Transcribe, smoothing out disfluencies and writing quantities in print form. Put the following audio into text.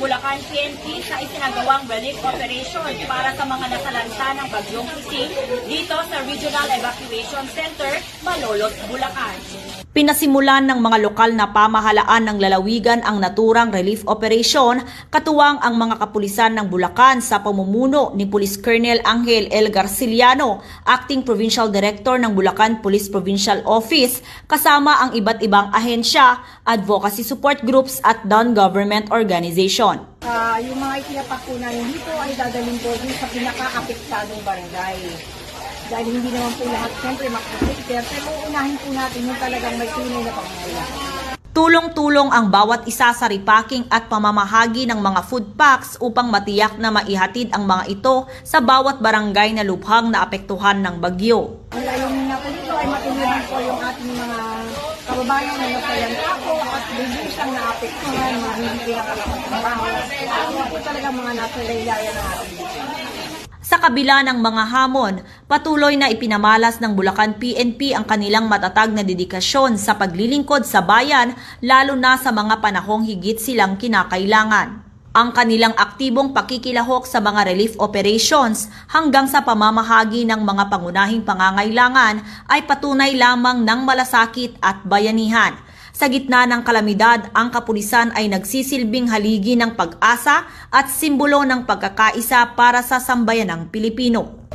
Bulacan PNP sa isinagawang relief operation para sa mga nasalanta ng Bagyong Kising dito sa Regional Evacuation Center, Malolos, Bulacan. Pinasimulan ng mga lokal na pamahalaan ng lalawigan ang naturang relief operation, katuwang ang mga kapulisan ng Bulacan sa pamumuno ni Police Colonel Angel L. Garciliano, Acting Provincial Director ng Bulacan Police Provincial Office, kasama ang iba't ibang ahensya, advocacy support groups at non-government organization. Yung mga itinapak po namin dito ay dadalhin po din sa pinaka-apektadong barangay. Dahil hindi naman po lahat siyempre makaprepare, pero unahin po natin yung talagang may tunay na pangangailangan. Tulong-tulong ang bawat isa sa repacking at pamamahagi ng mga food packs upang matiyak na maihatid ang mga ito sa bawat barangay na lubhang naapektuhan ng bagyo. Ang layunin na po dito ay matulungan po yung ating mga kababayan na nasalanta po at biglang naapektuhan, mga hindi pinakalapatrabaho. Ano po talaga mga nasa laylayan na ating dito. Sa kabila ng mga hamon, patuloy na ipinamalas ng Bulacan PNP ang kanilang matatag na dedikasyon sa paglilingkod sa bayan, lalo na sa mga panahong higit silang kinakailangan. Ang kanilang aktibong pakikilahok sa mga relief operations hanggang sa pamamahagi ng mga pangunahing pangangailangan ay patunay lamang ng malasakit at bayanihan. Sa gitna ng kalamidad, ang kapulisan ay nagsisilbing haligi ng pag-asa at simbolo ng pagkakaisa para sa sambayanang Pilipino.